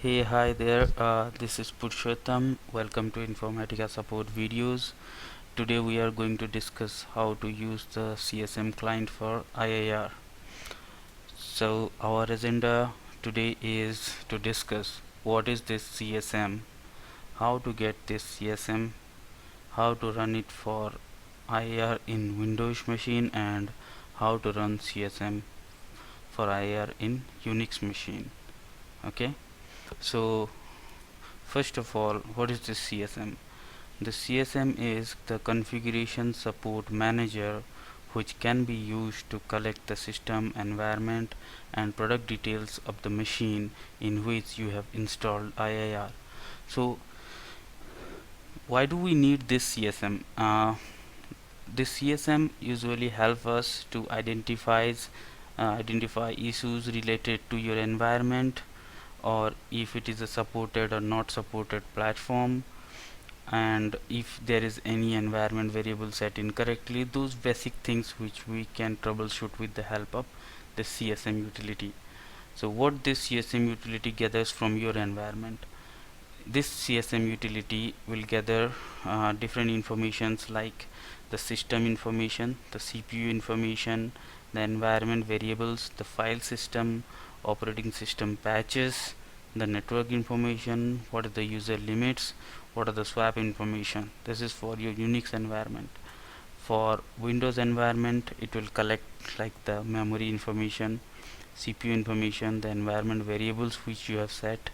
Hey, hi there. This is Purushottam. Welcome to Informatica support videos. Today we are going to discuss how to use the CSM client for IIR. So our agenda today is to discuss what is this CSM, how to get this CSM, how to run it for IIR in Windows machine, and how to run CSM for IIR in Unix machine. Okay, so first of all, what is this CSM? The CSM is the configuration support manager, which can be used to collect the system environment and product details of the machine in which you have installed IIR. So why do we need this CSM? This CSM usually help us to identify issues related to your environment, or if it is a supported or not supported platform, and if there is any environment variable set incorrectly, those basic things which we can troubleshoot with the help of the CSM utility. So what this CSM utility gathers from your environment? This CSM utility will gather different informations like the system information, the CPU information, the environment variables, the file system, operating system patches, the network information, what are the user limits, what are the swap information. This is for your Unix environment. For Windows environment, it will collect like the memory information, CPU information, the environment variables which you have set,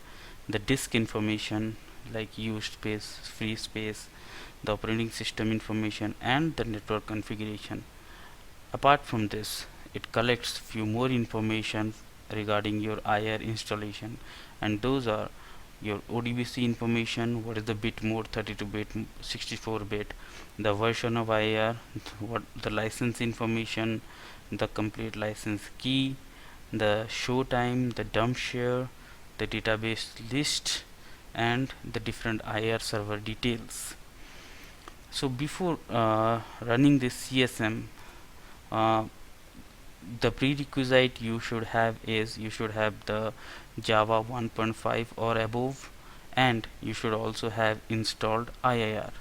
the disk information like used space, free space, the operating system information, and the network configuration. Apart from this, it collects few more information regarding your IIR installation, and those are your ODBC information, what is the bit mode, 32-bit, 64-bit, the version of IIR, what the license information, the complete license key, the show time, the dump share, the database list, and the different IIR server details. So before running this CSM, uh, the prerequisite you should have is you should have the Java 1.5 or above, and you should also have installed IIR.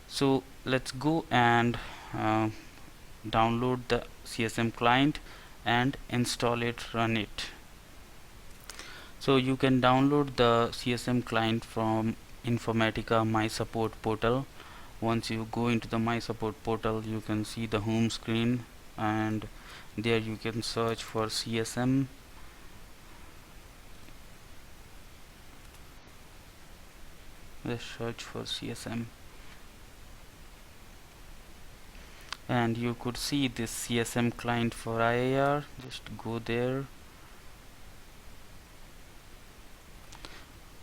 So let's go and download the CSM client and install it, run it. So you can download the CSM client from Informatica My Support portal. Once you go into the My Support portal, you can see the home screen, and there you can search for CSM. Let's search for CSM, and you could see this CSM client for IIR. Just go there.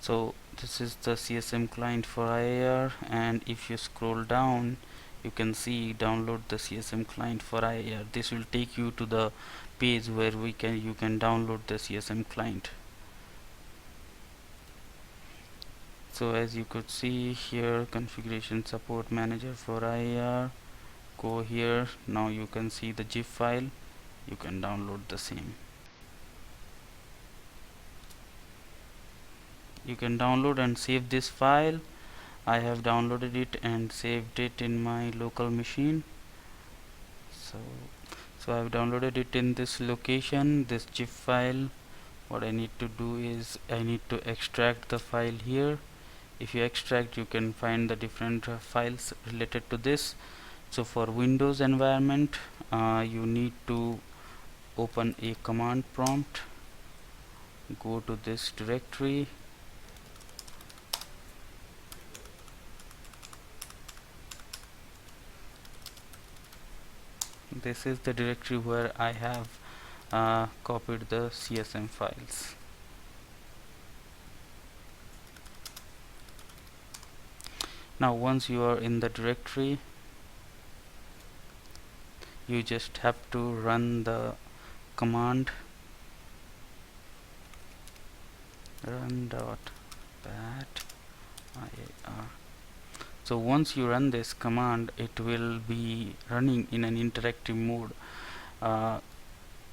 So this is the CSM client for IIR, and if you scroll down, you can see download the CSM client for IIR. This will take you to the page where you can download the CSM client. So as you could see here, configuration support manager for IIR, go here. Now you can see the zip file, you can download the same. You can download and save this file. I have downloaded it and saved it in my local machine. So I have downloaded it in this location, this zip file. What I need to do is I need to extract the file here. If you extract, you can find the different files related to this. So for Windows environment, you need to open a command prompt, go to this directory, this is the directory where I have copied the CSM files. Now once you are in the directory, you just have to run the command run.bat IIR. So once you run this command, it will be running in an interactive mode.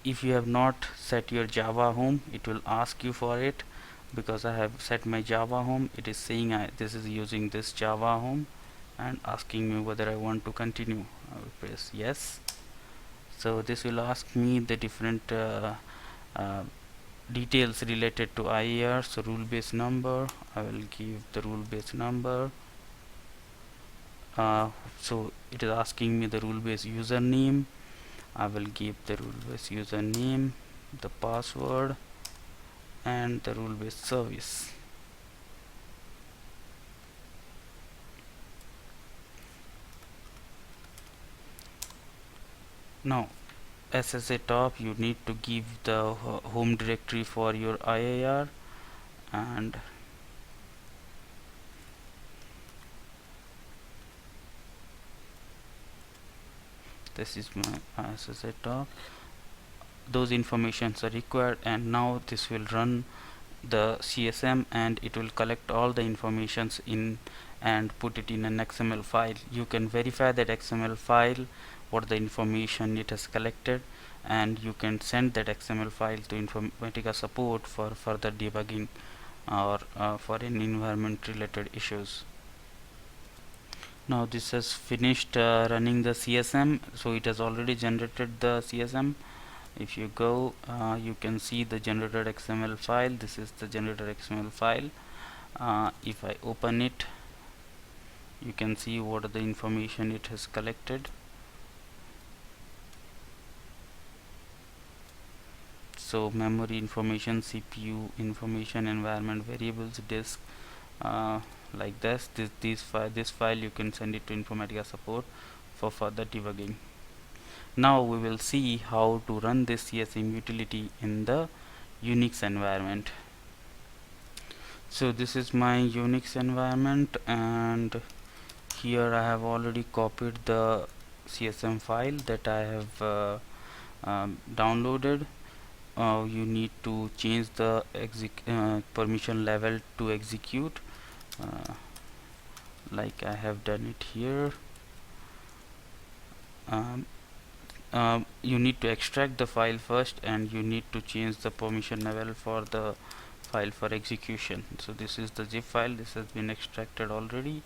If you have not set your Java home, it will ask you for it. because I have set my Java home. It is saying this is using this Java home and asking me whether I want to continue. I will press yes. So this will ask me the different uh, details related to IIR. So rule based number, I will give the rule based number. So it is asking me the rule based username. I will give the rule based username, the password, and the rule based service. Now as a top, you need to give the home directory for your IIR, and this is my SSA top. Those informations are required, and now this will run the CSM and it will collect all the informations in and put it in an XML file. You can verify that XML file, what the information it has collected, and you can send that XML file to Informatica support for further debugging or for any environment related issues. Now this has finished running the CSM, so it has already generated the CSM. If you go, you can see the generated XML file. This is the generated XML file. If I open it, you can see what are the information it has collected. So memory information, CPU information, environment variables, disk, like this file you can send it to Informatica support for further debugging. Now we will see how to run this CSM utility in the Unix environment. So this is my Unix environment, and here I have already copied the CSM file that I have downloaded. You need to change the permission level to execute, like I have done it here. You need to extract the file first, and you need to change the permission level for the file for execution. So this is the zip file. This has been extracted already,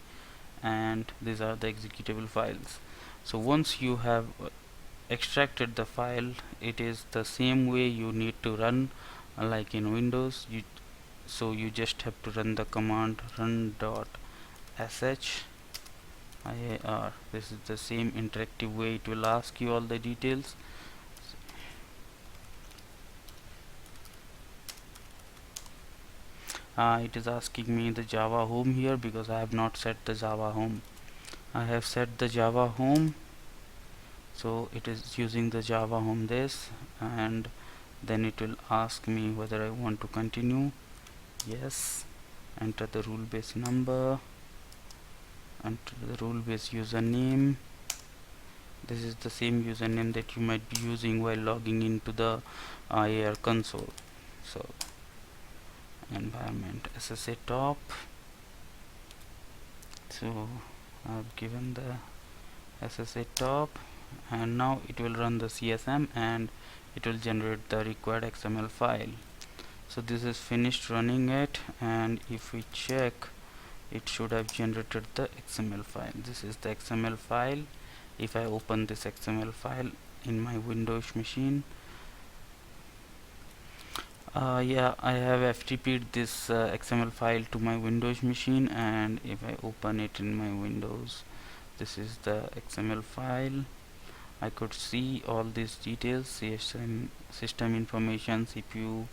and these are the executable files. So once you have extracted the file, it is the same way you need to run like in Windows. So you just have to run the command run.sh IIR. This is the same interactive way. It will ask you all the details. It is asking me the Java home here because I have not set the Java home. I have set the Java home, so it is using the Java home this, and then it will ask me whether I want to continue. Yes. Enter the rule based number, enter the rule based username. This is the same username that you might be using while logging into the IIR console. So environment SSA top. So I've given the SSA top, and now it will run the CSM and it will generate the required XML file. So this is finished running it, and if we check, it should have generated the XML file. This is the XML file. If I open this XML file in my Windows machine, yeah, I have FTP'd this XML file to my Windows machine, and if I open it in my Windows, this is the XML file. I could see all these details: CSM, system information, CPU,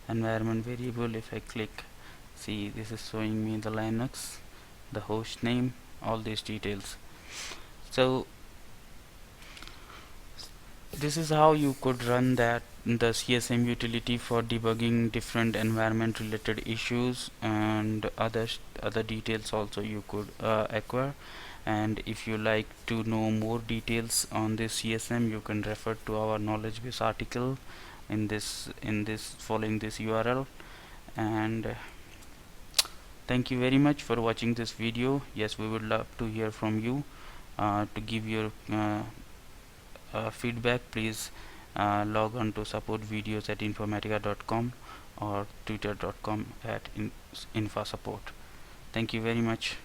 environment variable. If I click, see, this is showing me the Linux, the host name, all these details. So this is how you could run the CSM utility for debugging different environment related issues, and other details also you could acquire. And if you like to know more details on this CSM, you can refer to our knowledge base article in this following this URL. And thank you very much for watching this video. Yes, we would love to hear from you. To give your feedback, please log on to supportvideos@informatica.com, or twitter.com at infasupport. Thank you very much.